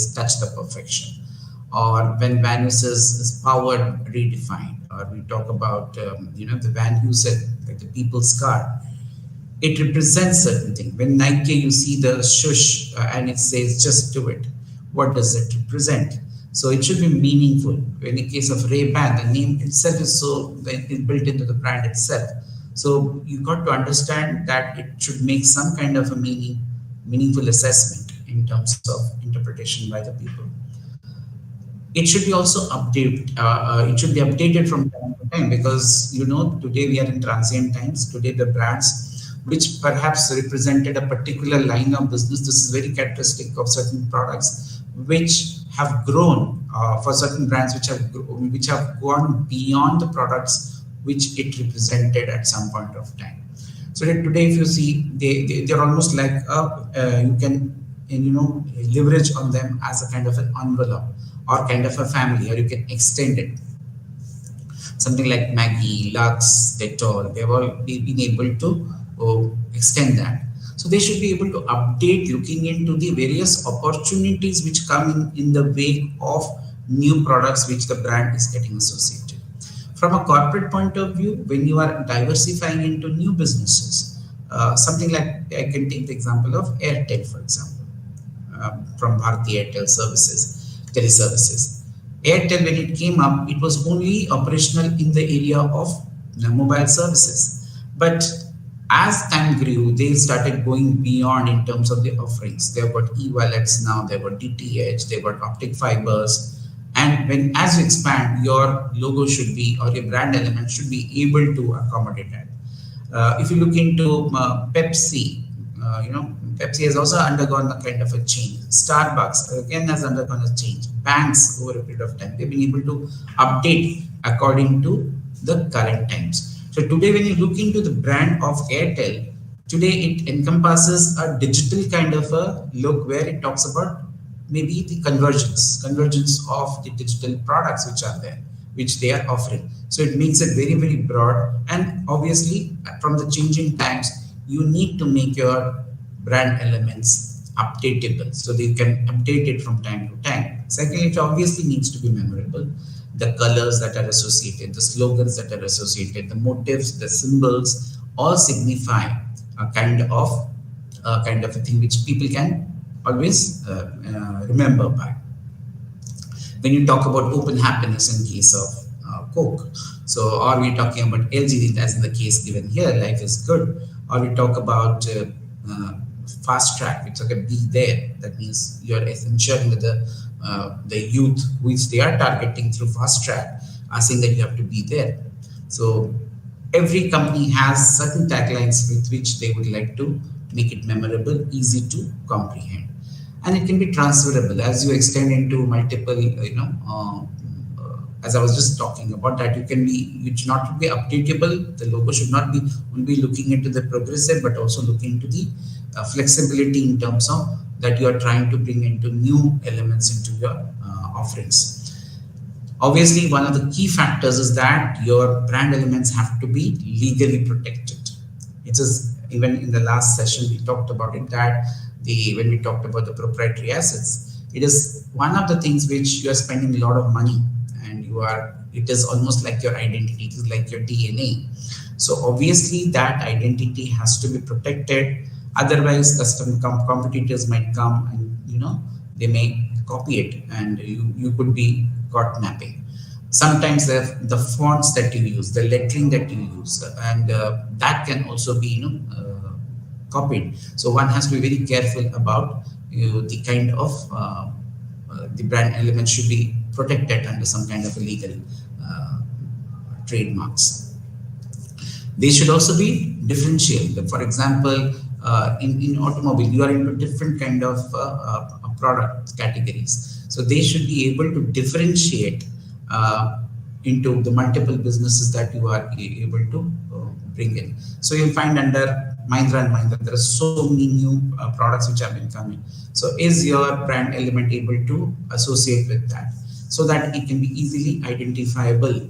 says touch the perfection, or when values is powered redefined, or we talk about the Van Heusen, like the people's car. It represents certain thing. When Nike, you see the shush and it says just do it. What does it represent? So it should be meaningful. In the case of Ray-Ban, the name itself is so it's built into the brand itself. So you got to understand that it should make some kind of a meaningful assessment in terms of interpretation by the people. It should be also updated. It should be updated from time to time, because today we are in transient times. Today the brands which perhaps represented a particular line of business, this is very characteristic of certain products which have grown, for certain brands which have gone beyond the products which it represented at some point of time. So that today, if you see, they're almost like you can leverage on them as a kind of an envelope or kind of a family, or you can extend it. Something like Maggie, Lux, Dettol, they've all been able to extend that. So they should be able to update, looking into the various opportunities which come in the wake of new products which the brand is getting associated. From a corporate point of view, when you are diversifying into new businesses, something like, I can take the example of Airtel, for example, from Bharti Airtel Services, teleservices. Airtel, when it came up, it was only operational in the area of mobile services. But as time grew, they started going beyond in terms of the offerings. They've got e-wallets now, they've got DTH, they've got optic fibers. And as you expand, your logo should be, or your brand element should be able to accommodate that. If you look into Pepsi, Pepsi has also undergone a kind of a change. Starbucks again has undergone a change. Banks, over a period of time, they've been able to update according to the current times. So today, when you look into the brand of Airtel, today it encompasses a digital kind of a look where it talks about maybe the convergence of the digital products which are there, which they are offering. So it makes it very, very broad. And obviously, from the changing times, you need to make your brand elements updatable, so they can update it from time to time. Secondly, it obviously needs to be memorable. The colors that are associated, the slogans that are associated, the motifs, the symbols, all signify a kind of a thing which people can always remember by. When you talk about open happiness in case of Coke, so are we talking about LG, as in the case given here, life is good, or we talk about fast track, it's like a be there. That means you're ensuring that the youth which they are targeting through fast track are saying that you have to be there. So every company has certain taglines with which they would like to make it memorable, easy to comprehend, and it can be transferable as you extend into multiple, as I was just talking about, that you should not be updatable. The logo should not be only looking into the progressive, but also looking into the flexibility in terms of that you are trying to bring into new elements into your offerings. Obviously, one of the key factors is that your brand elements have to be legally protected. It is, even in the last session we talked about it, that when we talked about the proprietary assets, it is one of the things which you are spending a lot of money, and it is almost like your identity, it is like your DNA. So obviously that identity has to be protected. Otherwise, competitors might come and they may copy it, and you could be caught napping. Sometimes the fonts that you use, the lettering that you use, and that can also be copied. So one has to be very careful about the kind of the brand element should be protected under some kind of a legal trademarks. They should also be differential. For example, in automobile, you are into different kind of product categories. So they should be able to differentiate into the multiple businesses that you are able to bring in. So you'll find under Mahindra and Mahindra, there are so many new products which have been coming. So is your brand element able to associate with that, so that it can be easily identifiable to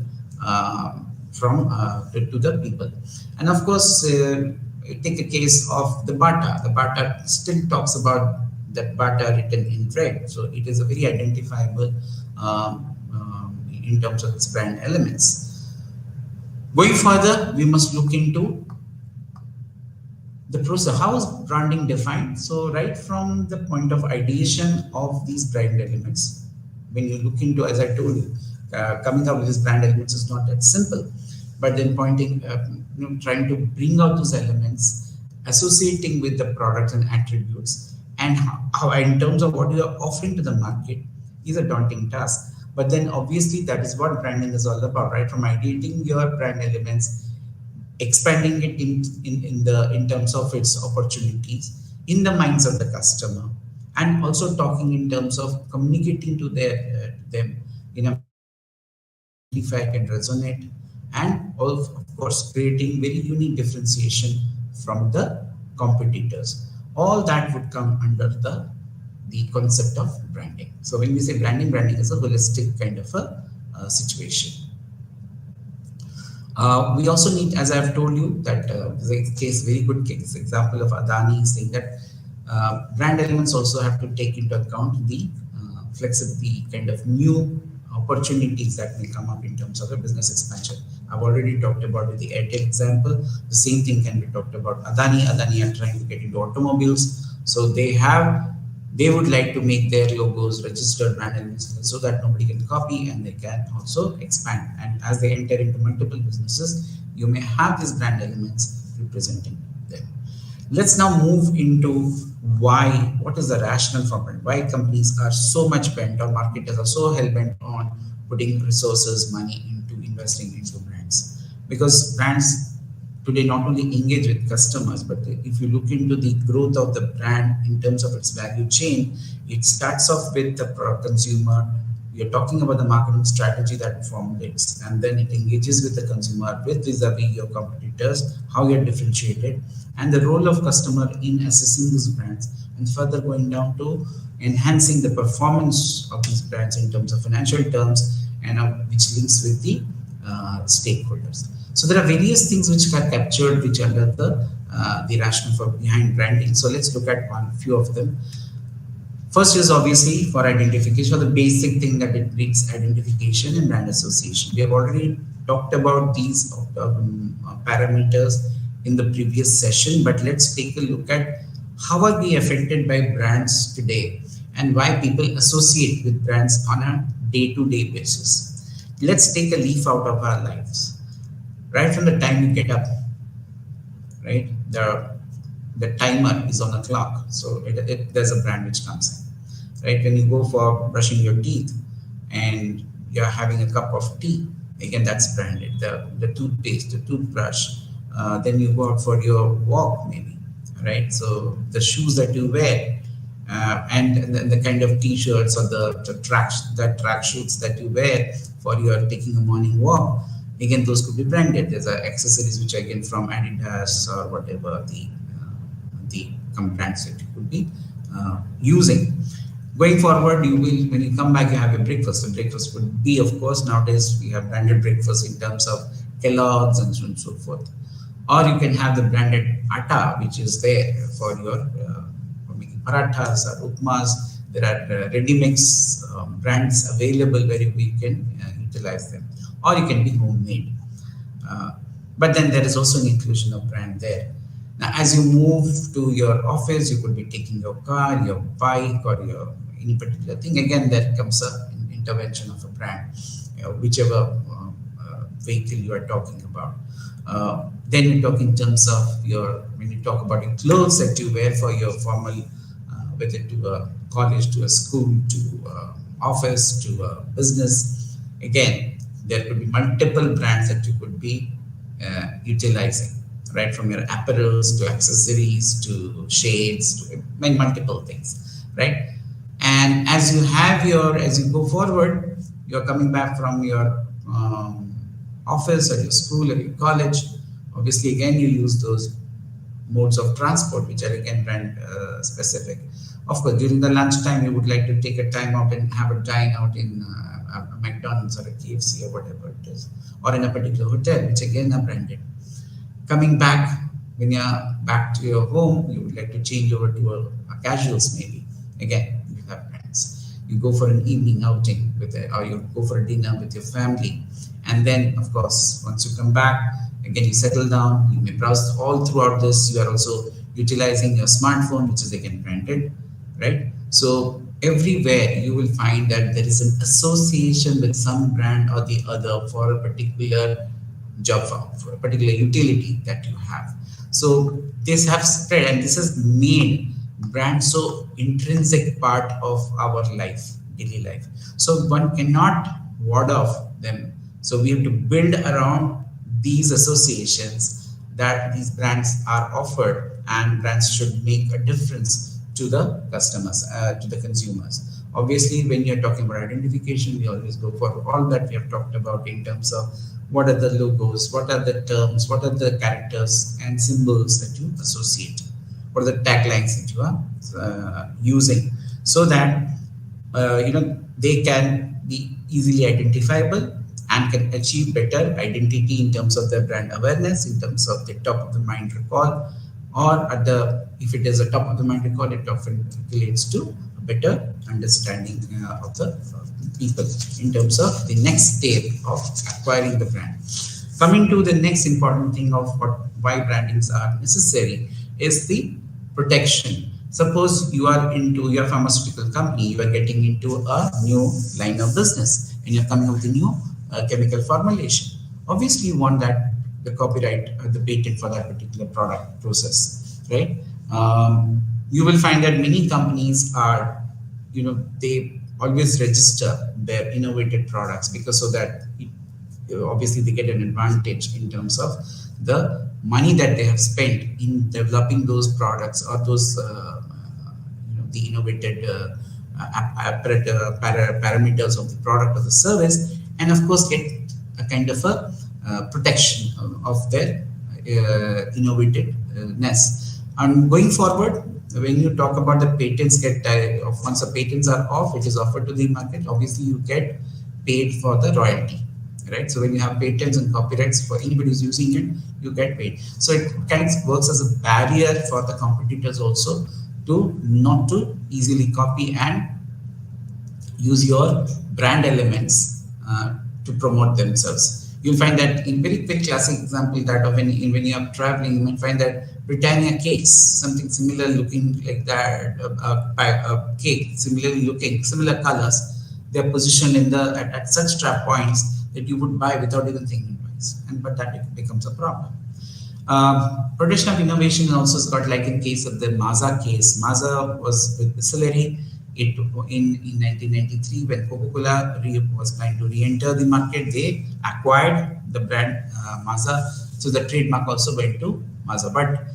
the people? And of course, take a case of the Bata. The Bata still talks about that Bata written in red. So it is a very identifiable in terms of its brand elements. Going further, we must look into the process. How is branding defined? So right from the point of ideation of these brand elements, when you look into, as I told you, coming up with these brand elements is not that simple. But then pointing, trying to bring out those elements, associating with the products and attributes, and how in terms of what you are offering to the market is a daunting task. But then obviously that is what branding is all about, right? From ideating your brand elements, expanding it in terms of its opportunities in the minds of the customer, and also talking in terms of communicating to them in a manner which can identify, can resonate, and of course creating very unique differentiation from the competitors. All that would come under the concept of branding. So when we say branding, branding is a holistic kind of a situation. We also need, as I've told you, that there's a case, very good case example of Adani saying that brand elements also have to take into account the flexibility, kind of new opportunities that will come up in terms of a business expansion. I've already talked about the Airtel example. The same thing can be talked about Adani. Adani are trying to get into automobiles, so they would like to make their logos registered brand elements so that nobody can copy, and they can also expand. And as they enter into multiple businesses, you may have these brand elements representing them. Let's now move into what is the rationale for brand? Why companies are so much bent, or marketers are so hell bent on putting resources, money into investing into brands? Because brands today not only engage with customers, but if you look into the growth of the brand in terms of its value chain, it starts off with the consumer. You're talking about the marketing strategy that formulates, and then it engages with the consumer, with vis-a-vis your competitors, how you're differentiated, and the role of customer in assessing these brands, and further going down to enhancing the performance of these brands in terms of financial terms, and which links with the stakeholders. So there are various things which are captured, which under the rationale for behind branding. So let's look at one few of them. First is obviously for identification, the basic thing that it brings: identification and brand association. We have already talked about these parameters in the previous session, but let's take a look at how are we affected by brands today, and why people associate with brands on a day-to-day basis. Let's take a leaf out of our lives. Right from the time you get up, right, the timer is on a clock, so there's a brand which comes in. Right, when you go for brushing your teeth and you're having a cup of tea, again that's branded. The toothpaste, the toothbrush, then you go out for your walk maybe, right? So the shoes that you wear, and the kind of t-shirts or the track suits that you wear for your taking a morning walk, again those could be branded. There's accessories which again from Adidas or whatever the brands that you could be using. Going forward, you will, when you come back, you have a breakfast. The breakfast would be, of course, nowadays we have branded breakfast in terms of Kellogg's and so on and so forth. Or you can have the branded atta, which is there for your for making parathas or upmas. There are ready-mix brands available where we can utilize them. Or you can be homemade. But then there is also an inclusion of brand there. Now, as you move to your office, you could be taking your car, your bike, or your any particular thing. Again, there comes an intervention of a brand, whichever vehicle you are talking about. Then you talk in terms of when you talk about your clothes that you wear for your formal, whether to a college, to a school, to office, to a business. Again, there could be multiple brands that you could be utilizing, right? From your apparels to accessories to shades to multiple things, right? And as you go forward, you're coming back from your office or your school or your college. Obviously, again, you use those modes of transport, which are again brand specific. Of course, during the lunchtime, you would like to take a time out and have a dine out in a McDonald's or a KFC or whatever it is, or in a particular hotel, which again are branded. Coming back, when you're back to your home, you would like to change over to a casuals maybe. Again, you have brands. You go for an evening outing with it, or you go for a dinner with your family, and then of course once you come back, again you settle down. You may browse all throughout this. You are also utilizing your smartphone, which is again branded, right? So everywhere you will find that there is an association with some brand or the other for a particular job, for a particular utility that you have. So this have spread, and this has made brand so intrinsic part of our life, daily life. So one cannot ward off them. So we have to build around these associations that these brands are offered, and brands should make a difference to the customers, to the consumers. Obviously, when you're talking about identification, we always go for all that we have talked about in terms of what are the logos, what are the terms, what are the characters and symbols that you associate, what are the taglines that you are using, so that they can be easily identifiable and can achieve better identity in terms of their brand awareness, in terms of the top of the mind recall, or at the, if it is a top of the mind recall, it often relates to a better understanding of the people in terms of the next step of acquiring the brand. Coming to the next important thing of why brandings are necessary is the protection. Suppose you are into your pharmaceutical company, you are getting into a new line of business, and you're coming up with a new chemical formulation. Obviously, you want that the copyright, the patent for that particular product process, right? You will find that many companies are, they always register their innovative products, because so that obviously they get an advantage in terms of the money that they have spent in developing those products, or those the innovated parameters of the product or the service, and of course get a kind of a protection of their innovativeness. And going forward, when you talk about the patents, once the patents are off, it is offered to the market, obviously you get paid for the royalty, right? So when you have patents and copyrights, for anybody who's using it, you get paid. So it kind of works as a barrier for the competitors also to not to easily copy and use your brand elements to promote themselves. You'll find that in very quick classic example that of when you are traveling, you might find that Britannia cakes, something similar looking like that, a cake similarly looking, similar colors, they are positioned in at such trap points that you would buy without even thinking twice, but that becomes a problem. Protection of innovation also has got, like in case of the Maaza case. Maaza was with Distillery. In 1993, when Coca-Cola was trying to re-enter the market, they acquired the brand Maaza. So the trademark also went to Maaza. But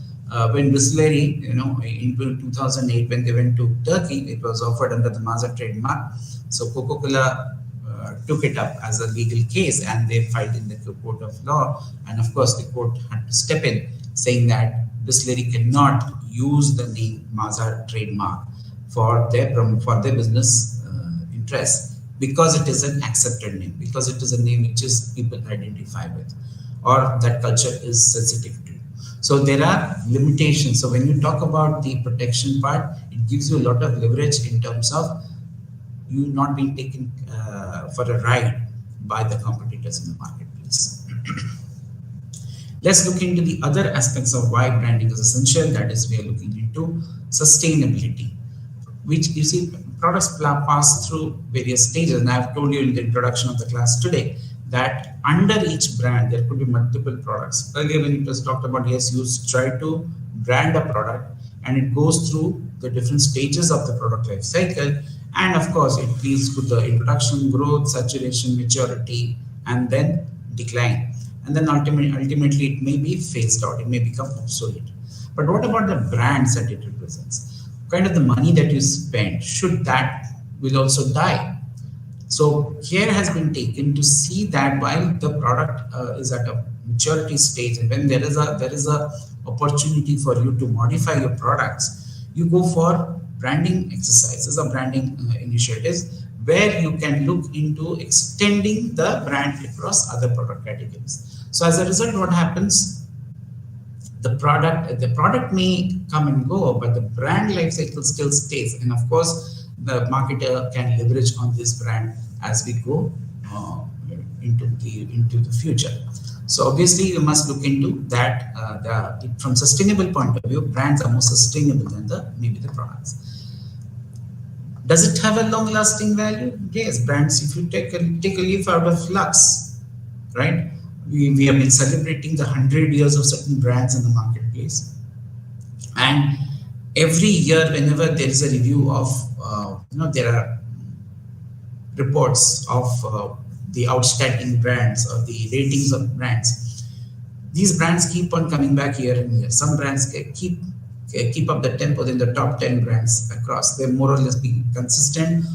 when Distillery, in 2008, when they went to Turkey, it was offered under the Maaza trademark. So Coca-Cola took it up as a legal case, and they filed in the court of law. And of course, the court had to step in, saying that Distillery cannot use the name Maaza trademark for their business interests, because it is an accepted name, because it is a name which is people identify with, or that culture is sensitive to. So there are limitations. So when you talk about the protection part, it gives you a lot of leverage in terms of you not being taken for a ride by the competitors in the marketplace. Let's look into the other aspects of why branding is essential. That is, we are looking into sustainability, which you see products pass through various stages. And I've told you in the introduction of the class today that under each brand, there could be multiple products. Earlier when it was talked about, yes, you try to brand a product and it goes through the different stages of the product life cycle. And of course, it leads to the introduction, growth, saturation, maturity, and then decline. And then ultimately it may be phased out, it may become obsolete. But what about the brands that it represents? Kind of the money that you spend, should that will also die? So care has been taken to see that while the product is at a maturity stage, and when there is a opportunity for you to modify your products, you go for branding exercises or branding initiatives, where you can look into extending the brand across other product categories. So as a result, what happens? The product may come and go, but the brand life cycle still stays, and of course the marketer can leverage on this brand as we go uh, into the future. So obviously you must look into that, from sustainable point of view, brands are more sustainable than the maybe the products. Does it have a long lasting value? Yes, brands, if you take a leaf out of Lux, right? We have been celebrating the 100 years of certain brands in the marketplace. And every year, whenever there is a review of, there are reports of the outstanding brands or the ratings of brands. These brands keep on coming back year and year. Some brands keep up the tempo in the top 10 brands across. They more or less be consistent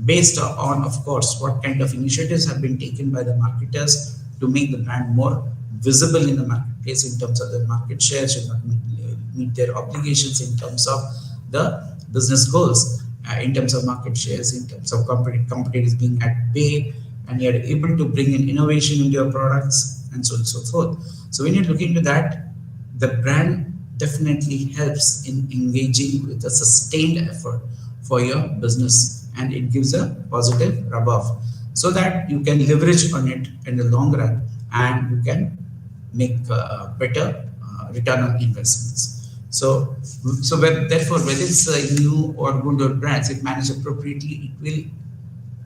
based on, of course, what kind of initiatives have been taken by the marketers to make the brand more visible in the marketplace in terms of the market share, should not meet their obligations in terms of the business goals, in terms of market shares, in terms of competitors being at bay, and you're able to bring in innovation into your products, and so on and so forth. So when you look into that, the brand definitely helps in engaging with a sustained effort for your business, and it gives a positive rub off so that you can leverage on it in the long run, and you can make better return on investments. Therefore, whether it's a new or good or brands, if managed appropriately, it will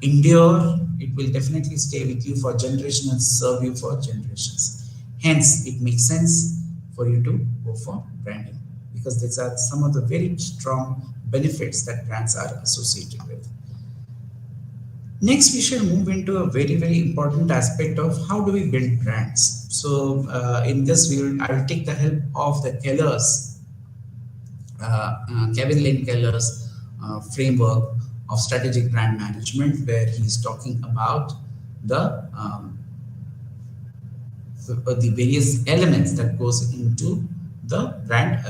endure. It will definitely stay with you for generations and serve you for generations. Hence, it makes sense for you to go for branding, because these are some of the very strong benefits that brands are associated with. Next, we shall move into a very, very important aspect of how do we build brands. So, in this, I will take the help of the Kevin Lane Keller's framework of strategic brand management, where he's talking about the various elements that goes into the brand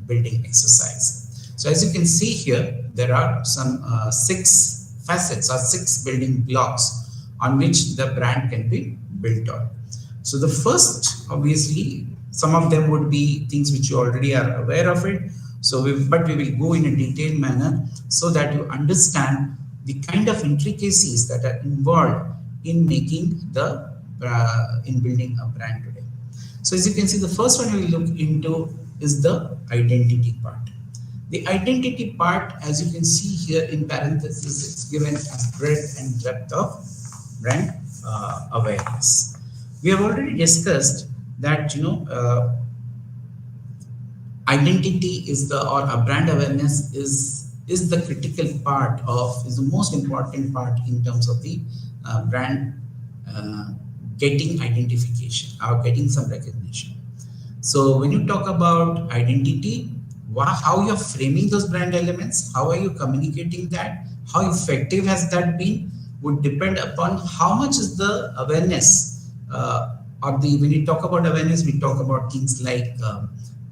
building exercise. So as you can see here, there are some 6 facets or 6 building blocks on which the brand can be built on. So the first, obviously, some of them would be things which you already are aware of it. But we will go in a detailed manner so that you understand the kind of intricacies that are involved in making in building a brand today. So as you can see, the first one we will look into is the identity part. The identity part, as you can see here in parentheses, it's given as breadth and depth of brand awareness. We have already discussed that identity or a brand awareness is the critical part is the most important part in terms of the brand getting identification or getting some recognition. So when you talk about identity, how you're framing those brand elements, how are you communicating that, how effective has that been, would depend upon how much is the awareness when you talk about awareness, we talk about things like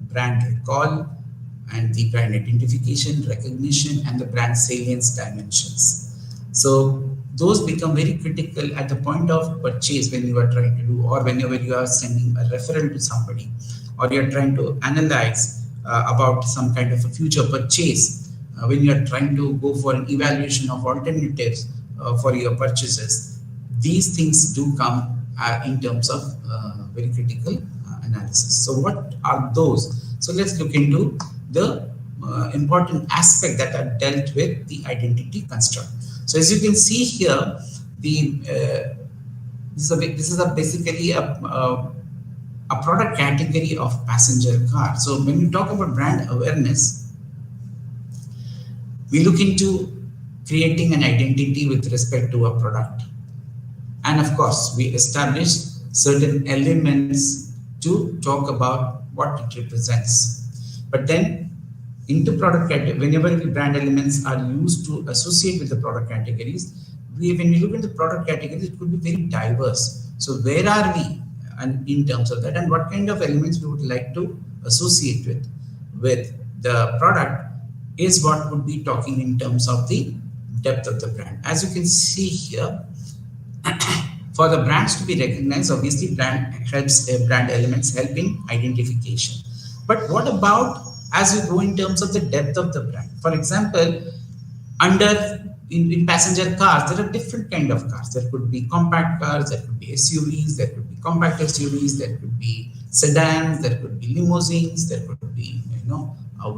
brand recall and the brand identification, recognition, and the brand salience dimensions. So those become very critical at the point of purchase when you are trying to do, or whenever you are sending a referral to somebody, or you are trying to analyze about some kind of a future purchase, when you are trying to go for an evaluation of alternatives for your purchases. These things do come in terms of very critical analysis. So what are those? So let's look into the important aspect that are dealt with the identity construct. So as you can see here, this is basically a product category of passenger car. So when we talk about brand awareness, we look into creating an identity with respect to a product. And of course, we establish certain elements to talk about what it represents. But then into product category, whenever the brand elements are used to associate with the product categories, when we look into product categories, it could be very diverse. So where are we in terms of that, and what kind of elements we would like to associate with the product is what would be talking in terms of the depth of the brand. As you can see here, for the brands to be recognized, obviously brand elements help in identification. But what about as you go in terms of the depth of the brand? For example, under in passenger cars, there are different kind of cars. There could be compact cars, there could be SUVs, there could be compact SUVs, there could be sedans, there could be limousines, there could be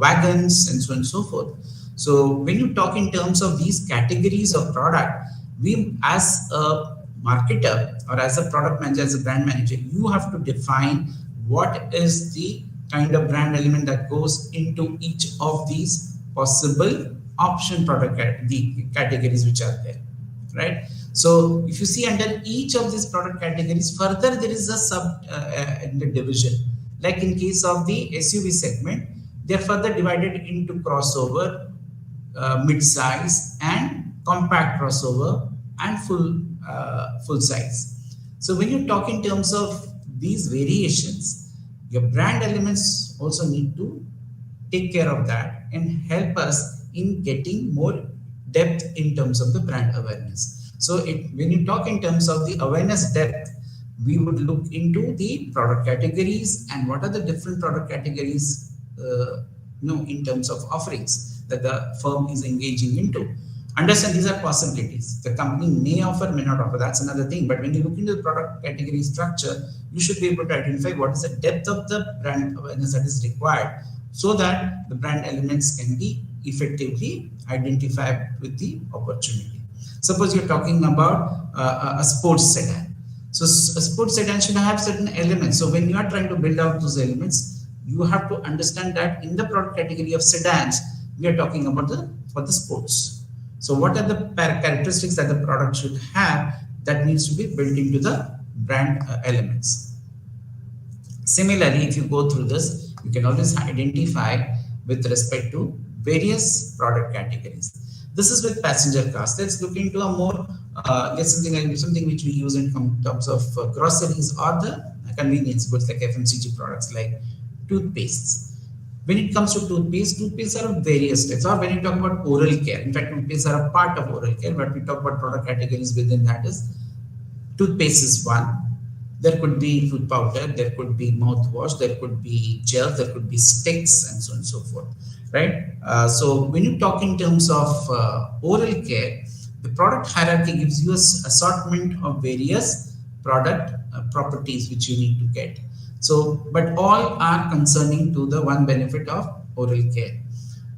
wagons, and so on and so forth. So when you talk in terms of these categories of product, we as a marketer or as a product manager, as a brand manager, you have to define what is the kind of brand element that goes into each of these possible option product the categories which are there, right? So if you see under each of these product categories, further there is a sub division. Like in case of the SUV segment, they are further divided into crossover, mid-size, and compact crossover, and full size. So when you talk in terms of these variations, your brand elements also need to take care of that and help us in getting more depth in terms of the brand awareness. So when you talk in terms of the awareness depth, we would look into the product categories and what are the different product categories in terms of offerings that the firm is engaging into. Understand these are possibilities. The company may offer, may not offer. That's another thing. But when you look into the product category structure, you should be able to identify what is the depth of the brand awareness that is required so that the brand elements can be effectively identified with the opportunity. Suppose you're talking about a sports sedan. So a sports sedan should have certain elements. So when you are trying to build out those elements, you have to understand that in the product category of sedans, we are talking about for the sports. So what are the characteristics that the product should have that needs to be built into the brand elements? Similarly, if you go through this, you can always identify with respect to various product categories. This is with passenger cars. Let's look into a more something which we use in terms of groceries or the convenience goods like FMCG products like toothpastes. When it comes to toothpastes are of various types. Or when you talk about oral care, in fact, toothpastes are a part of oral care, but we talk about product categories within that is toothpaste is one. There could be tooth powder, there could be mouthwash, there could be gels, there could be sticks, and so on and so forth, right? So when you talk in terms of oral care, the product hierarchy gives you an assortment of various product properties which you need to get. So, but all are concerning to the one benefit of oral care.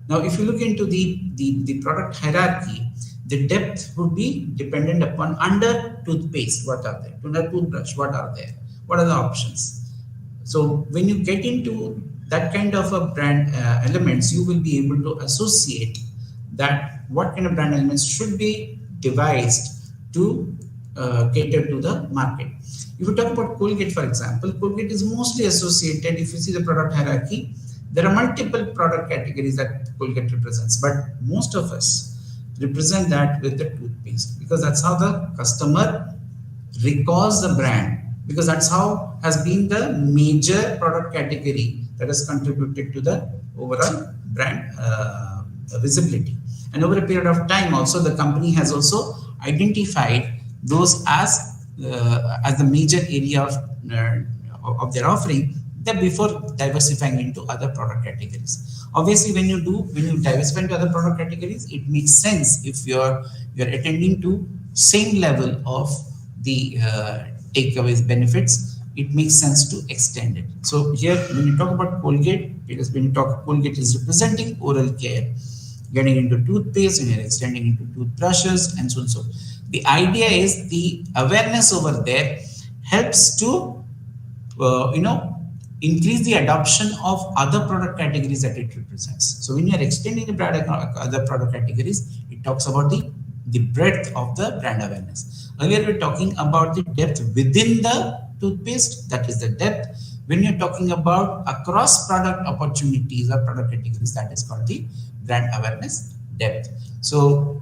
Now, if you look into the product hierarchy, the depth would be dependent upon under toothpaste, what are there? Under toothbrush, what are there? What are the options? So, when you get into that kind of a brand elements, you will be able to associate that what kind of brand elements should be devised to cater to the market. If you talk about Colgate, for example, Colgate is mostly associated, if you see the product hierarchy, there are multiple product categories that Colgate represents, but most of us represent that with the toothpaste because that's how the customer recalls the brand, because that's how has been the major product category that has contributed to the overall brand visibility. And over a period of time also, the company has also identified those as the major area of their offering that before diversifying into other product categories. Obviously, when you diversify into other product categories, it makes sense if you're attending to same level of the takeaways benefits, it makes sense to extend it. So here, when you talk about Colgate, because when you talk Colgate is representing oral care, getting into toothpaste and you're extending into toothbrushes and so on. So the idea is the awareness over there helps to increase the adoption of other product categories that it represents. So when you are extending the other product categories, it talks about the breadth of the brand awareness. Earlier we were talking about the depth within the toothpaste, that is the depth. When you're talking about across product opportunities or product categories, that is called the brand awareness depth. So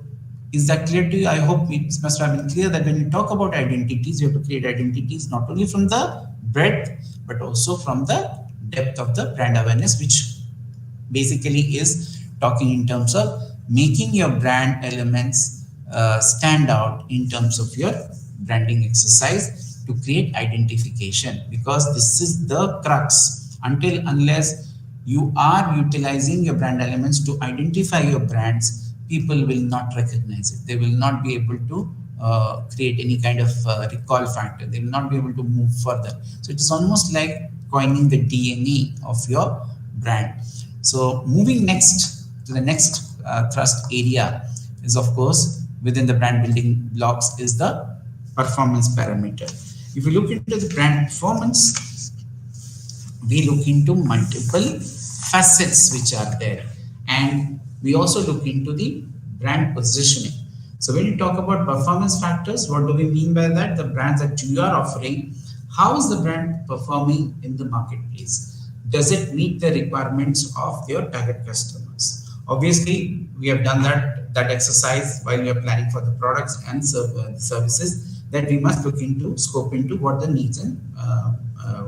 is that clear to you? I hope it must have been clear that when you talk about identities, you have to create identities not only from the breadth, but also from the depth of the brand awareness, which basically is talking in terms of making your brand elements stand out in terms of your branding exercise to create identification, because this is the crux. Unless you are utilizing your brand elements to identify your brands, people will not recognize it. They will not be able to create any kind of recall factor. They will not be able to move further. So it is almost like coining the DNA of your brand. So moving next to the next thrust area is, of course, within the brand building blocks is the performance parameter. If you look into the brand performance, we look into multiple facets which are there, and we also look into the brand positioning. So when you talk about performance factors, what do we mean by that? The brands that you are offering, how is the brand performing in the marketplace? Does it meet the requirements of your target customers? Obviously we have done that exercise while we are planning for the products and services, that we must look into, scope into what the needs and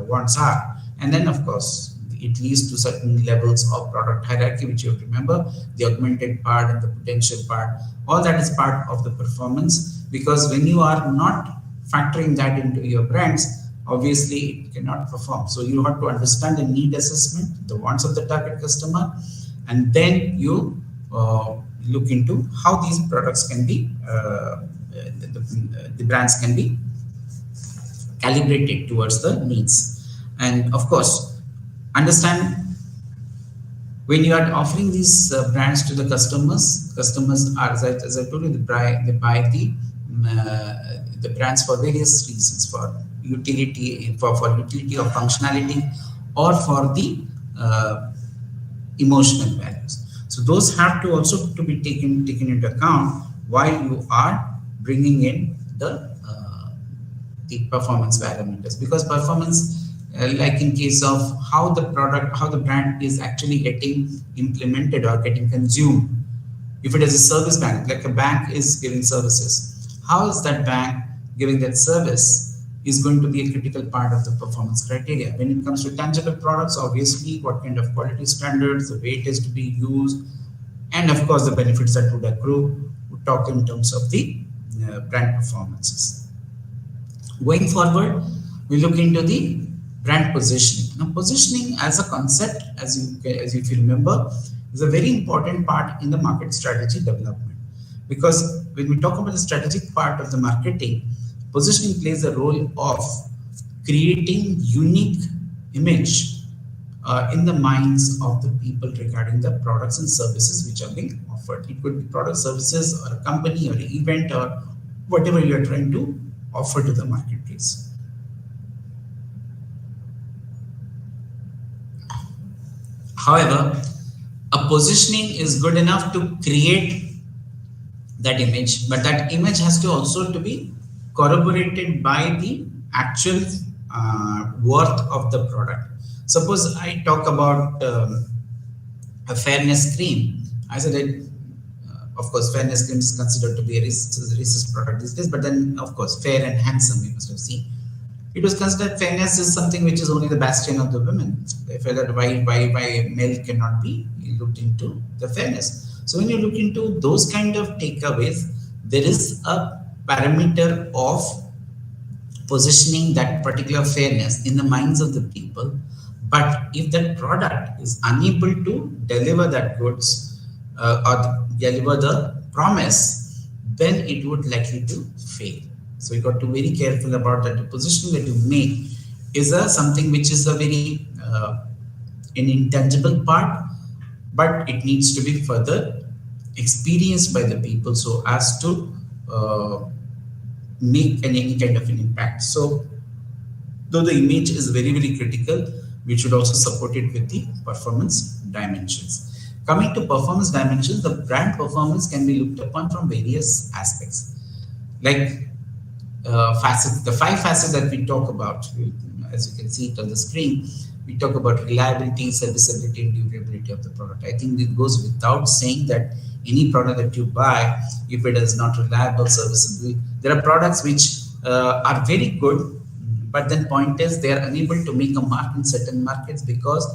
wants are. And then, of course, it leads to certain levels of product hierarchy, which you have to remember, the augmented part and the potential part. All that is part of the performance, because when you are not factoring that into your brands, obviously it cannot perform. So you have to understand the need assessment, the wants of the target customer, and then you look into how these products can be, the brands can be calibrated towards the needs. And of course, understand when you are offering these brands to the customers are, as I told you, they buy the brands for various reasons, for utility, for utility or functionality, or for the emotional values. So those have to also to be taken into account while you are bringing in the performance parameters, because performance, like in case of how the product, how the brand is actually getting implemented or getting consumed. If it is a service bank, like a bank is giving services, how is that bank giving that service is going to be a critical part of the performance criteria. When it comes to tangible products, obviously what kind of quality standards, the way it is to be used, and of course the benefits that would accrue, would talk in terms of the brand performances. Going forward, we look into the brand positioning. Now, positioning as a concept, as if you remember, is a very important part in the market strategy development. Because when we talk about the strategic part of the marketing, positioning plays a role of creating unique image in the minds of the people regarding the products and services which are being offered. It could be product, services, or a company, or an event, or whatever you are trying to offer to the marketplace. However, a positioning is good enough to create that image, but that image has to also to be corroborated by the actual worth of the product. Suppose I talk about a fairness cream. I said that, of course, fairness cream is considered to be a racist product these days, but then, of course, fair and handsome, you must have seen. It was considered fairness is something which is only the bastion of the women. They felt that why male cannot be looked into the fairness. So when you look into those kind of takeaways, there is a parameter of positioning that particular fairness in the minds of the people. But if that product is unable to deliver that goods or deliver the promise, then it would likely to fail. So you got to be very careful about that. The positioning that you make is something which is a very an intangible part, but it needs to be further experienced by the people so as to make any kind of an impact. So though the image is very, very critical, we should also support it with the performance dimensions. Coming to performance dimensions, the brand performance can be looked upon from various aspects. Like facets, the 5 facets that we talk about, as you can see it on the screen, we talk about reliability, serviceability, and durability of the product. I think it goes without saying that any product that you buy, if it is not reliable, serviceable, there are products which are very good, but then point is they are unable to make a mark in certain markets because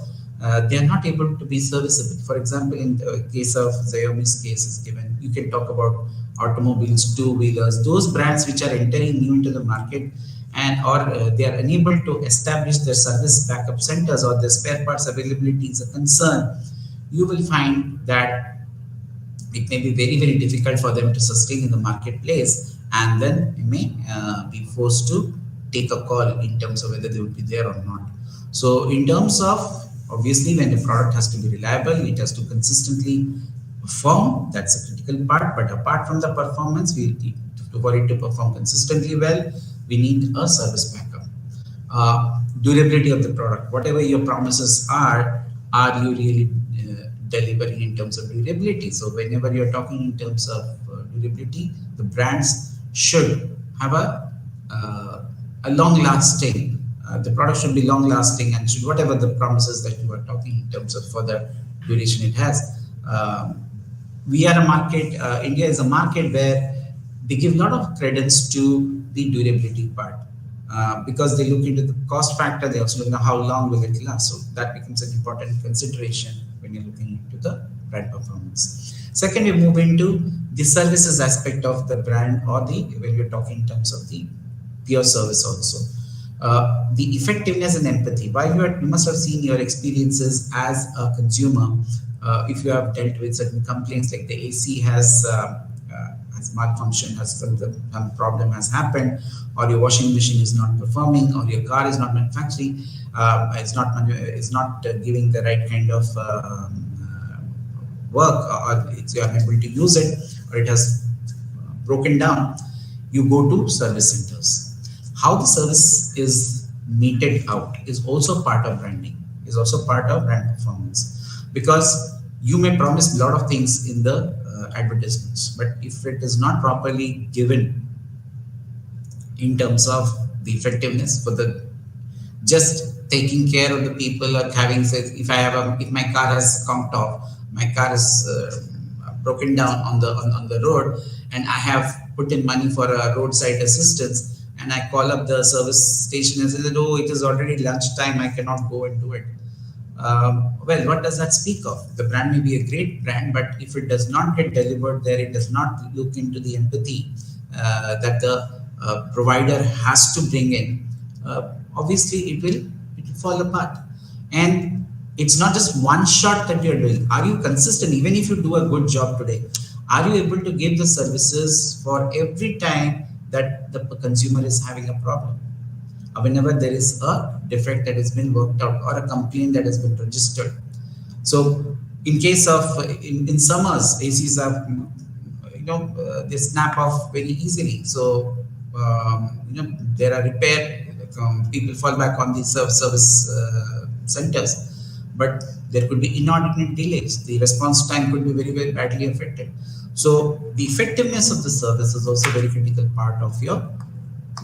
they are not able to be serviceable. For example, in the case of Xiaomi's case is given, you can talk about automobiles, two-wheelers, those brands which are entering new into the market and or they are unable to establish their service backup centers or their spare parts availability is a concern, you will find that it may be very, very difficult for them to sustain in the marketplace, and then they may be forced to take a call in terms of whether they would be there or not. So in terms of, obviously, when the product has to be reliable, it has to consistently perform. That's a critical part. But apart from the performance, we need to, for it to perform consistently well, we need a service backup. Durability of the product, whatever your promises are you really delivering in terms of durability? So whenever you're talking in terms of durability, the brands should have a long lasting, the product should be long lasting, and should, whatever the promises that you are talking in terms of for the duration it has. We are a market, India is a market where they give a lot of credence to the durability part. Because they look into the cost factor, they also look at how long will it last. So that becomes an important consideration when you're looking into the brand performance. Second, we move into the services aspect of the brand, or the, when we're talking in terms of the pure service also. The effectiveness and empathy. While you must have seen your experiences as a consumer, if you have dealt with certain complaints like the AC has malfunction, has some problem has happened, or your washing machine is not performing, or your car is not manufacturing, is not giving the right kind of work, or it's, you are unable to use it, or it has broken down, you go to service centers. How the service is meted out is also part of branding, is also part of brand performance, because you may promise a lot of things in the advertisements, but if it is not properly given in terms of the effectiveness for the just taking care of the people, or having said, if I have if my car has conked off, my car is broken down on the road, and I have put in money for a roadside assistance, and I call up the service station and say that, oh, it is already lunchtime, I cannot go and do it. Well, what does that speak of? The brand may be a great brand, but if it does not get delivered there, it does not look into the empathy that the provider has to bring in, obviously it will fall apart. And it's not just one shot that you're doing. Are you consistent? Even if you do a good job today, are you able to give the services for every time that the consumer is having a problem? Whenever there is a defect that has been worked out, or a complaint that has been registered. So in case of in summers, ACs are they snap off very easily. So there are repair, people fall back on the service centers, but there could be inordinate delays. The response time could be very, very badly affected. So the effectiveness of the service is also a very critical part of your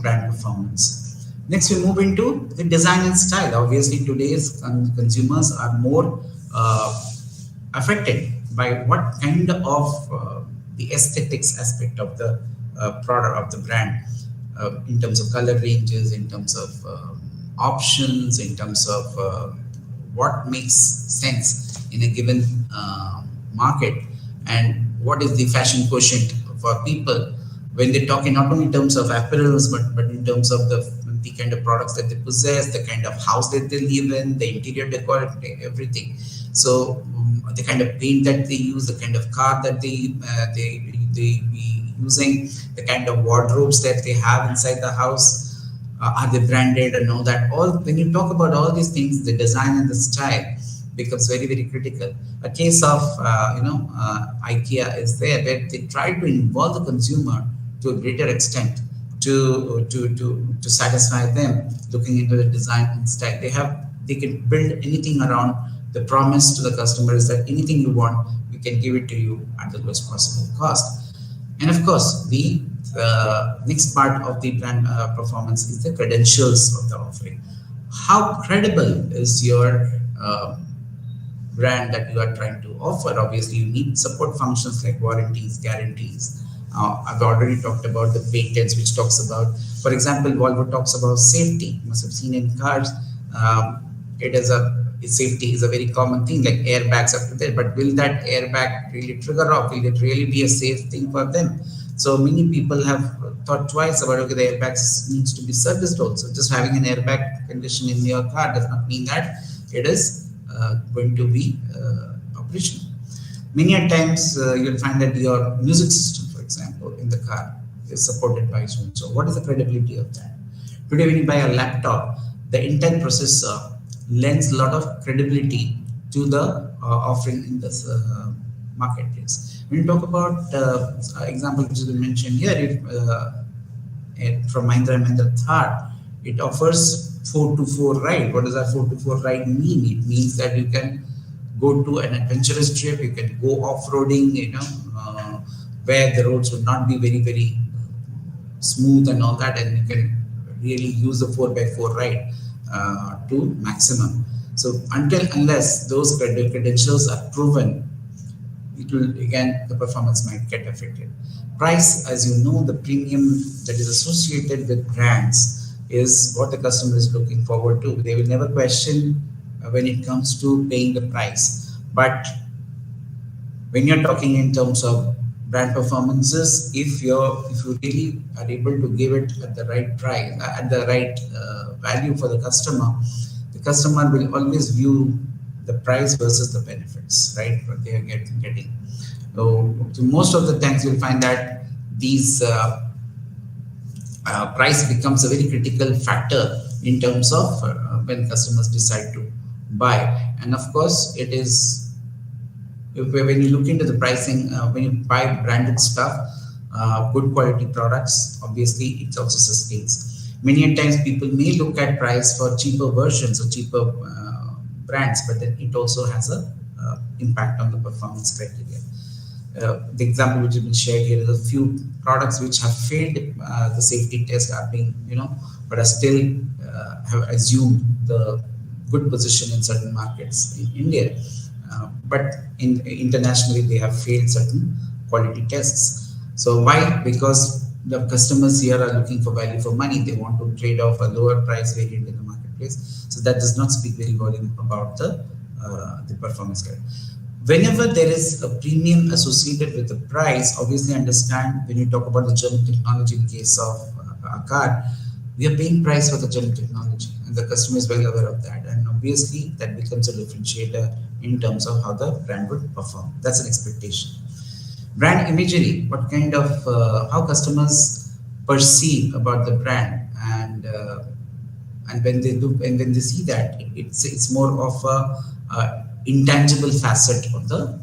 brand performance. Next, we move into the design and style. Obviously, today's consumers are more affected by what kind of the aesthetics aspect of the product, of the brand, in terms of color ranges, in terms of options, in terms of what makes sense in a given market, and what is the fashion quotient for people when they're talking, not only in terms of apparels, but in terms of the kind of products that they possess, the kind of house that they live in, the interior decor, everything. So the kind of paint that they use, the kind of car that they be using, the kind of wardrobes that they have inside the house, are they branded, and all that. All, when you talk about all these things, the design and the style becomes very, very critical. A case of IKEA is there, where they try to involve the consumer to a greater extent to satisfy them, looking into the design and style. They can build anything around the promise to the customer is that anything you want, we can give it to you at the lowest possible cost. And of course, the next part of the brand performance is the credentials of the offering. How credible is your brand that you are trying to offer? Obviously, you need support functions like warranties, guarantees. I've already talked about the patents, which talks about, for example, Volvo talks about safety. You must have seen in cars. Safety is a very common thing, like airbags up there. But will that airbag really trigger off? Will it really be a safe thing for them? So many people have thought twice about, okay, the airbags needs to be serviced also. Just having an airbag condition in your car does not mean that it is going to be operational. Many a times you'll find that your music system, for example, in the car is supported by so and so. What is the credibility of that? Today, when you buy a laptop, the Intel processor lends a lot of credibility to the offering in this marketplace. When you talk about example which has been mentioned here, from Mahindra and Mahindra Thar, it offers 4 to 4 ride. What does that 4 to 4 ride mean? It means that you can go to an adventurous trip, you can go off-roading, where the roads would not be very, very smooth and all that, and you can really use the 4x4 ride to maximum. So unless those credentials are proven, it will again, the performance might get affected. Price, as you know, the premium that is associated with brands is what the customer is looking forward to. They will never question when it comes to paying the price. But when you're talking in terms of brand performances, if you really are able to give it at the right price, at the right value for the customer will always view the price versus the benefits, right? What they are getting. So most of the times you'll find that these price becomes a very critical factor in terms of when customers decide to buy. And of course, it is when you look into the pricing, when you buy branded stuff, good quality products, obviously it also sustains. Many times people may look at price for cheaper versions or cheaper brands, but then it also has a impact on the performance criteria. The example which has been shared here is a few products which have failed the safety test are being, but are still have assumed the good position in certain markets in India. But internationally, they have failed certain quality tests. So why? Because the customers here are looking for value for money. They want to trade off a lower price variant in the marketplace. So that does not speak very volume about the performance guide. Whenever there is a premium associated with the price, obviously understand when you talk about the German technology in case of a car, we are paying price for the German technology, and the customer is well aware of that. And obviously, that becomes a differentiator in terms of how the brand would perform. That's an expectation. Brand imagery, what kind of how customers perceive about the brand, and when they do, and when they see that, it's more of a intangible facet of the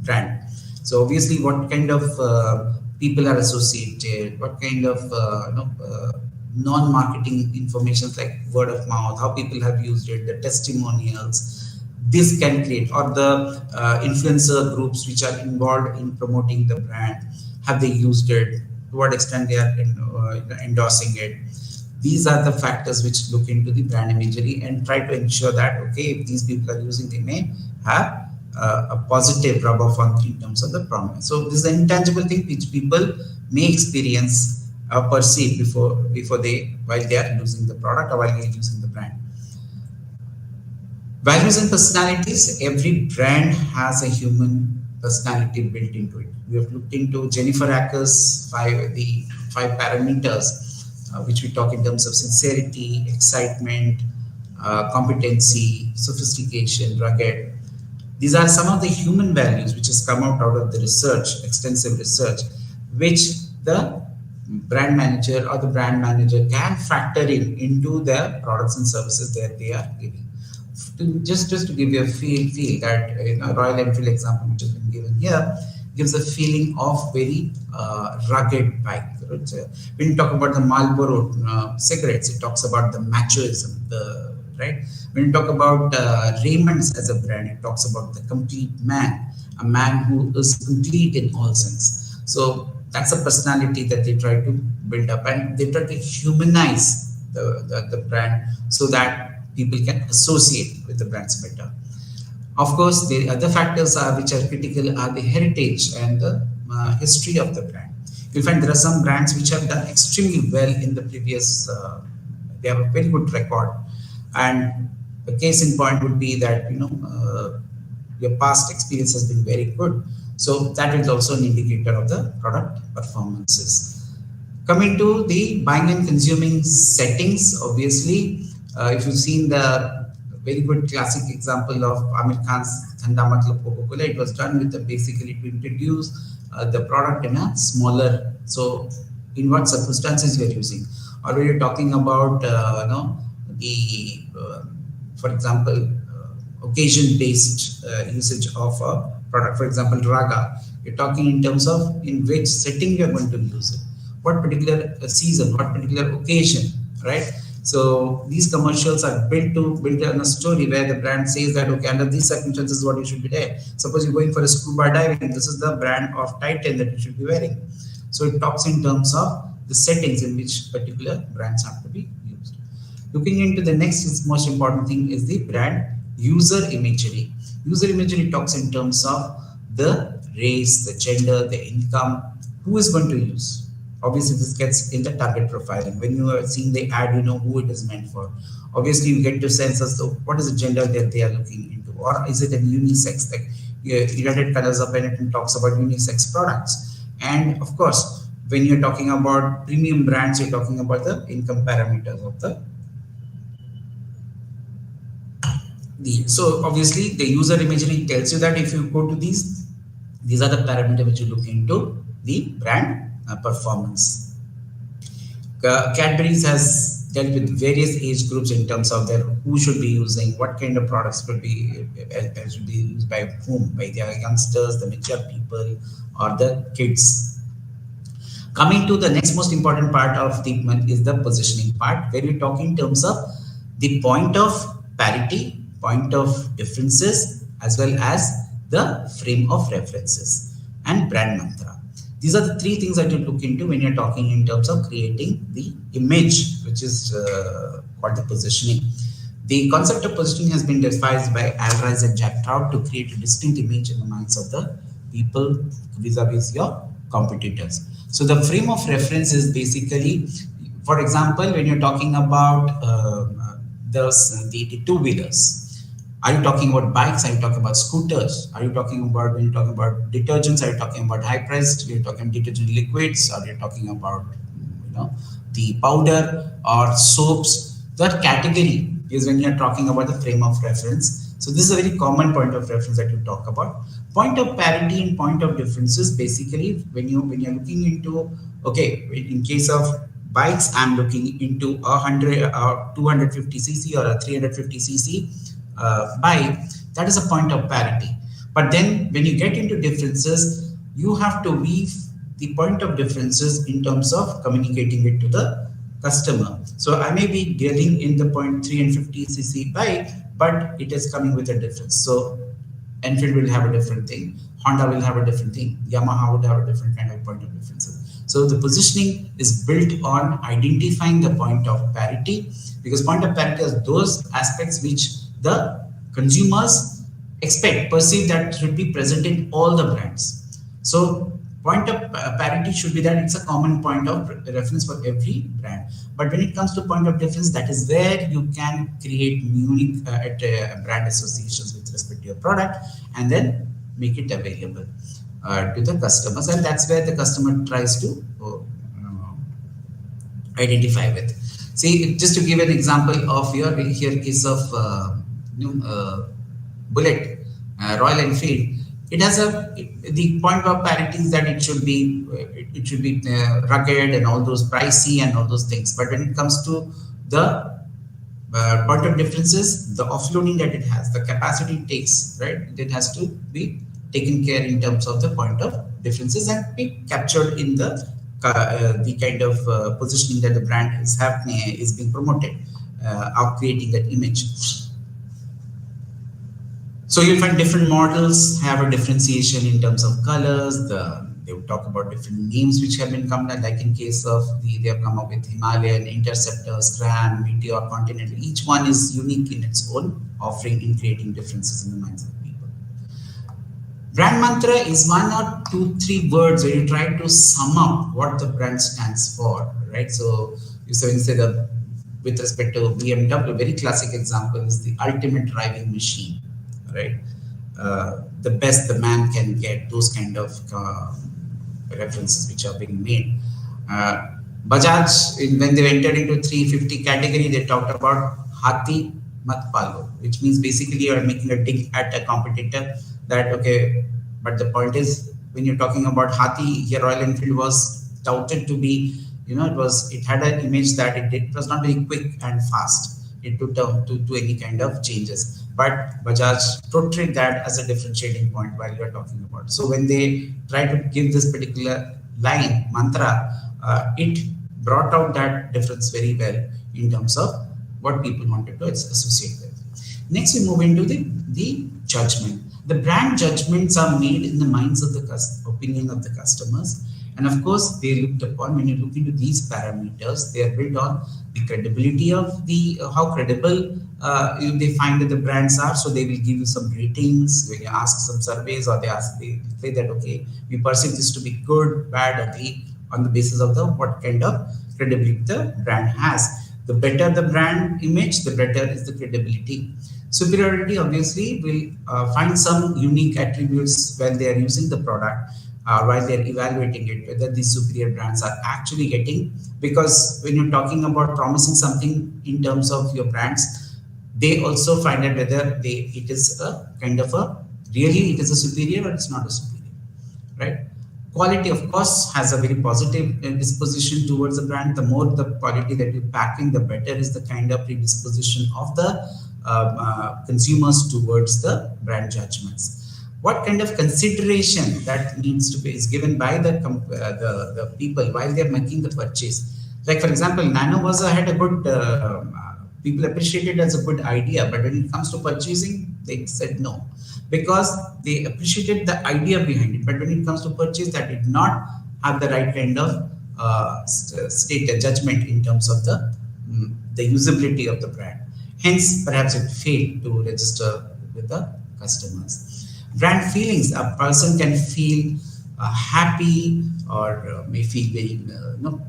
brand. So obviously, what kind of people are associated, what kind of non-marketing information like word of mouth, how people have used it, the testimonials, this can create, or the influencer groups which are involved in promoting the brand, have they used it, to what extent they are endorsing it. These are the factors which look into the brand imagery and try to ensure that, okay, if these people are using, they may have a positive rub off on in terms of the promise. So this is an intangible thing which people may experience or perceive while they are using the product or while they are using the brand. Values and personalities. Every brand has a human personality built into it. We have looked into Jennifer Acker's five parameters, which we talk in terms of sincerity, excitement, competency, sophistication, rugged. These are some of the human values which has come out of the research, extensive research, which the brand manager or the brand manager can factor into their products and services that they are giving. Just to give you a feel that Royal Enfield example which has been given here gives a feeling of very rugged bike. When you talk about the Marlboro cigarettes, it talks about the machoism, right? When you talk about Raymond's as a brand, it talks about the complete man, a man who is complete in all sense. So that's a personality that they try to build up, and they try to humanize the brand so that people can associate with the brands better. Of course, the other factors which are critical are the heritage and the history of the brand. You'll find there are some brands which have done extremely well in the previous, they have a very good record. And the case in point would be that, your past experience has been very good. So that is also an indicator of the product performances. Coming to the buying and consuming settings, obviously, if you've seen the very good classic example of Amir Khan's Thanda Matlab Coca-Cola, it was done with the basically to introduce the product in a smaller. So, in what circumstances you are using, or when you're talking about, the, for example, occasion-based usage of a product. For example, raga. You're talking in terms of in which setting you're going to use it, what particular season, what particular occasion, right? So these commercials are built on a story where the brand says that okay, under these circumstances, what you should be there. Suppose you're going for a scuba diving, this is the brand of Titan that you should be wearing. So it talks in terms of the settings in which particular brands have to be used. Looking into the next most important thing is the brand user imagery. User imagery talks in terms of the race, the gender, the income, who is going to use. Obviously, this gets in the target profiling. When you are seeing the ad, you know who it is meant for. Obviously, you get to sense as to what is the gender that they are looking into, or is it a unisex? Like United Colors of Benetton talks about unisex products, and of course, when you're talking about premium brands, you're talking about the income parameters of so obviously the user imagery tells you that if you go to these are the parameters which you look into the brand performance. Cadbury's has dealt with various age groups in terms of their who should be using, what kind of products should be used by whom, by the youngsters, the mature people, or the kids. Coming to the next most important part of the is the positioning part, where we talk in terms of the point of parity, point of differences, as well as the frame of references and brand mantra. These are the three things that you look into when you're talking in terms of creating the image, which is called the positioning. The concept of positioning has been devised by Alrise and Jack Trout to create a distinct image in the minds of the people vis-a-vis your competitors. So the frame of reference is basically, for example, when you're talking about the two-wheelers, are you talking about bikes? Are you talking about scooters? Are you talking about, when you're talking about detergents, are you talking about high-priced? Are you talking detergent liquids? Are you talking about, the powder or soaps? That category is when you're talking about the frame of reference. So this is a very common point of reference that you talk about. Point of parity and point of differences, basically when you're looking into, okay, in case of bikes, I'm looking into 250cc or a 350cc bike. That is a point of parity. But then when you get into differences, you have to weave the point of differences in terms of communicating it to the customer. So I may be dealing in the 350cc bike, but it is coming with a difference. So Enfield will have a different thing, Honda will have a different thing, Yamaha would have a different kind of point of differences. So the positioning is built on identifying the point of parity, because point of parity is those aspects which the consumers perceive that should be present in all the brands. So point of parity should be that it's a common point of reference for every brand. But when it comes to point of difference, that is where you can create unique brand associations with respect to your product and then make it available to the customers. And that's where the customer tries to identify with. See, just to give an example of your case of Bullet, Royal Enfield, it has the point of parity is that it should be rugged and all those pricey and all those things. But when it comes to the point of differences, the offloading that it has, the capacity it takes, right? It has to be taken care in terms of the point of differences and be captured in the kind of positioning that the brand is being promoted, of creating that image. So you'll find different models have a differentiation in terms of colors. They will talk about different names which have been come, like in case of they have come up with Himalayan, Interceptor, Scram, Meteor, Continental. Each one is unique in its own offering in creating differences in the minds of people. Brand mantra is one or two, three words where you try to sum up what the brand stands for, right? So you say that with respect to BMW, a very classic example is the ultimate driving machine, right? the best the man can get, those kind of references which are being made. Uh, Bajaj, when they entered into 350 category, they talked about Hati Mat Palo, which means basically you are making a dig at a competitor that, okay, but the point is when you're talking about Hati, here Royal Enfield was touted to be, it had an image that it was not very quick and fast. It took to any kind of changes. But Bajaj portrayed that as a differentiating point while you're talking about. So when they try to give this particular line, mantra, it brought out that difference very well in terms of what people wanted to associate with. Next, we move into the judgment. The brand judgments are made in the minds of the opinion of the customers. And of course, they looked upon, when you look into these parameters, they are built on the credibility of how credible they find that the brands are. So they will give you some ratings when you ask some surveys, or they say that, okay, we perceive this to be good, bad, or weak on the basis of what kind of credibility the brand has. The better the brand image, the better is the credibility. Superiority obviously will find some unique attributes when they are using the product, while they're evaluating it, whether these superior brands are actually getting, because when you're talking about promising something in terms of your brands, they also find out whether it is a kind of really it is a superior or it's not a superior, right? Quality, of course, has a very positive disposition towards the brand. The more the quality that you're packing, the better is the kind of predisposition of the consumers towards the brand judgments. What kind of consideration that needs to be is given by the people while they're making the purchase. Like for example, Nano had a good people appreciated as a good idea, but when it comes to purchasing, they said no, because they appreciated the idea behind it, but when it comes to purchase, that did not have the right kind of state a judgment in terms of the usability of the brand. Hence, perhaps it failed to register with the customers. Brand feelings: a person can feel happy, or may feel very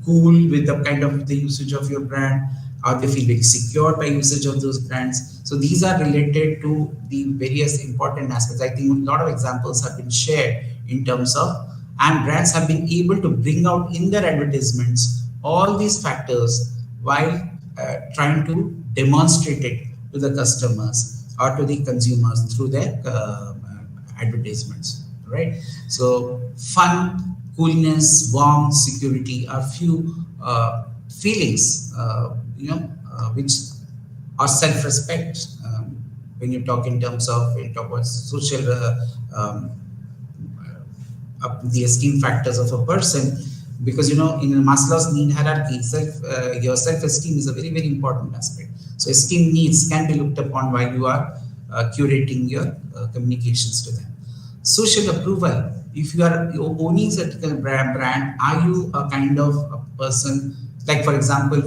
cool with the kind of the usage of your brand, or they feel very secure by usage of those brands. So these are related to the various important aspects. I think a lot of examples have been shared in terms of, and brands have been able to bring out in their advertisements all these factors while trying to demonstrate it to the customers or to the consumers through their advertisements, right? So fun, coolness, warmth, security are few feelings, which are self-respect. When you talk in terms of, when you talk about social, the esteem factors of a person, because in Maslow's need hierarchy, your self-esteem is a very, very important aspect. So esteem needs can be looked upon while you are curating your communications to them. Social approval: if you are owning such a brand, are you a kind of a person, like for example,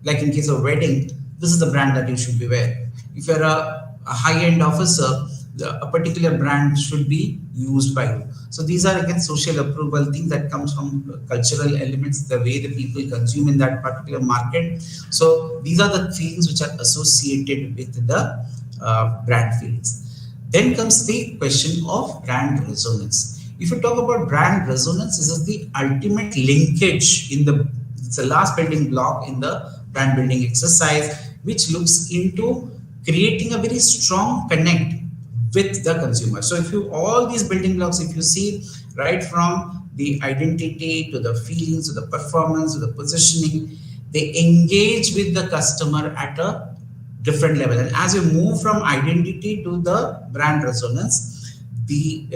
like in case of wedding, this is the brand that you should be wearing. If you're a high-end officer, a particular brand should be used by you. So these are again social approval things that comes from cultural elements, the way the people consume in that particular market. So these are the feelings which are associated with the brand feelings. Then comes the question of brand resonance. If you talk about brand resonance, this is the ultimate linkage it's the last building block in the brand building exercise, which looks into creating a very strong connect with the consumer. So if all these building blocks, if you see right from the identity to the feelings to the performance to the positioning, they engage with the customer at a different level. And as you move from identity to the brand resonance, the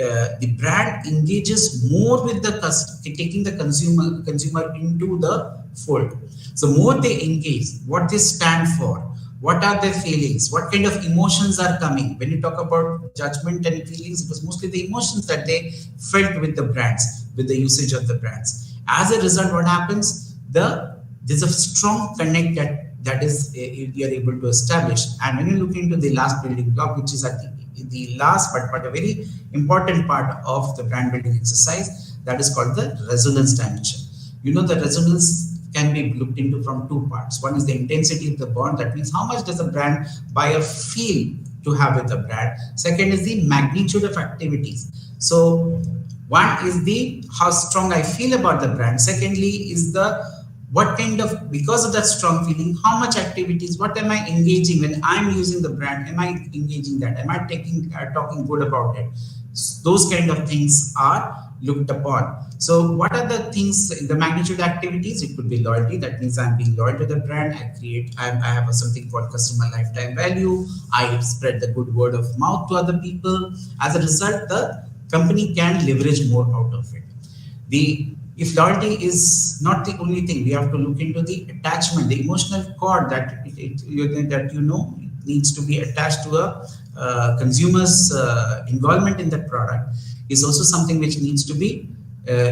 brand engages more with the customer, taking the consumer into the fold. So more they engage, what they stand for, what are their feelings, what kind of emotions are coming. When you talk about judgment and feelings, it was mostly the emotions that they felt with the brands, with the usage of the brands. As a result, what happens? There's a strong connect that is you are able to establish. And when you look into the last building block, which is at the last but a very important part of the brand building exercise, that is called the resonance dimension. The resonance can be looked into from two parts. One is the intensity of the bond. That means how much does a brand buyer feel to have with the brand. Second is the magnitude of activities. So one is the how strong I feel about the brand. Secondly is the what kind of, because of that strong feeling, how much activities, what am I engaging when I'm using the brand? Am I engaging that? Am I taking talking good about it? Those kind of things are looked upon. So what are the things, the magnitude activities? It could be loyalty. That means I'm being loyal to the brand. I have something called customer lifetime value. I spread the good word of mouth to other people. As a result, the company can leverage more out of it. The If loyalty is not the only thing, we have to look into the attachment, the emotional cord that needs to be attached to a consumer's involvement in that product is also something which needs to be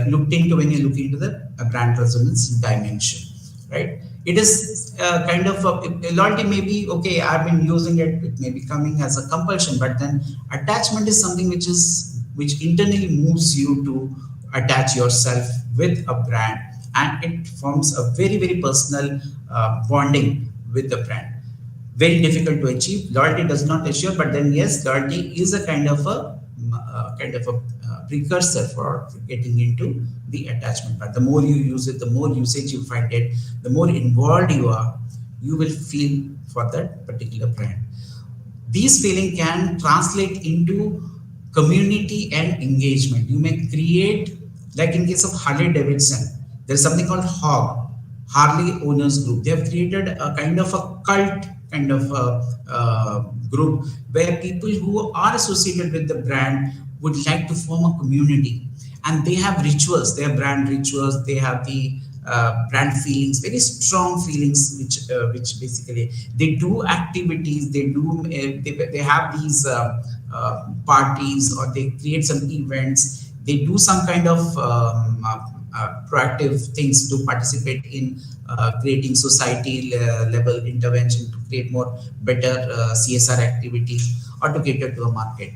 looked into when you look into the brand resonance dimension, right? It is kind of loyalty may be okay. I've been using it; it may be coming as a compulsion, but then attachment is something which internally moves you to attach yourself with a brand, and it forms a very personal bonding with the brand. Very difficult to achieve. Loyalty does not assure, but then yes, loyalty is a kind of a precursor for getting into the attachment part. The more you use it, the more usage you find it, the more involved you are, you will feel for that particular brand. These feeling can translate into community and engagement. You may create, like in case of Harley Davidson, there's something called HOG, Harley Owners Group. They have created a kind of a cult kind of group where people who are associated with the brand would like to form a community, and they have rituals. They have brand rituals. They have the brand feelings, very strong feelings, which basically they do activities. They have these parties, or they create some events. They do some kind of proactive things to participate in creating society level intervention to create more better CSR activities or to cater to a market,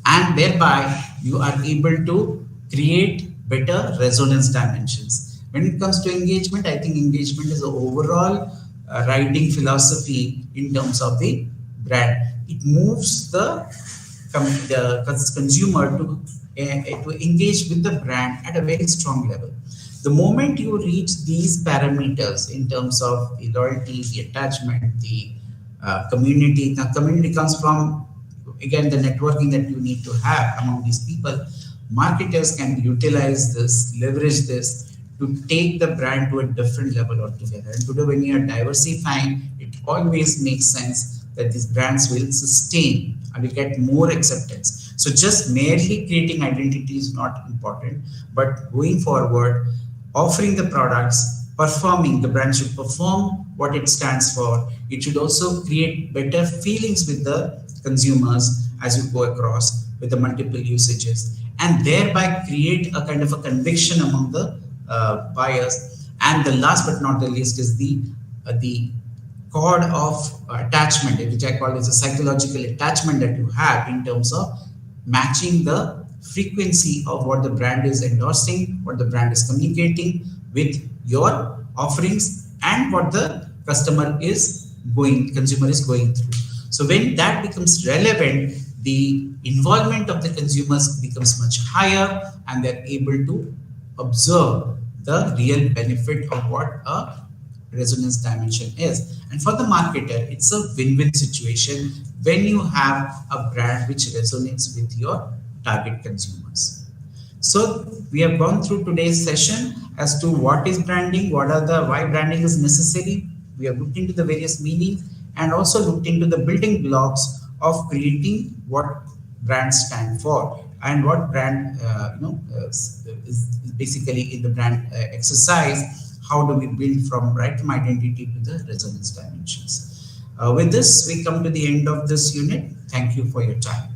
and thereby you are able to create better resonance dimensions. When it comes to engagement, I think engagement is an overall riding philosophy in terms of the brand. It moves the consumer to engage with the brand at a very strong level. The moment you reach these parameters in terms of the loyalty, the attachment, the community, the community comes from, again, the networking that you need to have among these people. Marketers can utilize this, leverage this to take the brand to a different level altogether. And today, when you are diversifying, it always makes sense that these brands will sustain and will get more acceptance. So just merely creating identity is not important, but going forward, offering the products, performing, the brand should perform what it stands for. It should also create better feelings with the consumers as you go across with the multiple usages, and thereby create a kind of a conviction among the buyers. And the last but not the least is the cord of attachment, which I call as a psychological attachment that you have in terms of matching the frequency of what the brand is endorsing, what the brand is communicating with your offerings, and what the consumer is going through. So when that becomes relevant, the involvement of the consumers becomes much higher, and they're able to observe the real benefit of what a resonance dimension is. And for the marketer, it's a win-win situation when you have a brand which resonates with your target consumers. So we have gone through today's session as to what is branding, why branding is necessary. We have looked into the various meanings and also looked into the building blocks of creating what brands stand for and what brand is basically in the brand exercise. How do we build from identity to the resonance dimensions? With this, we come to the end of this unit. Thank you for your time.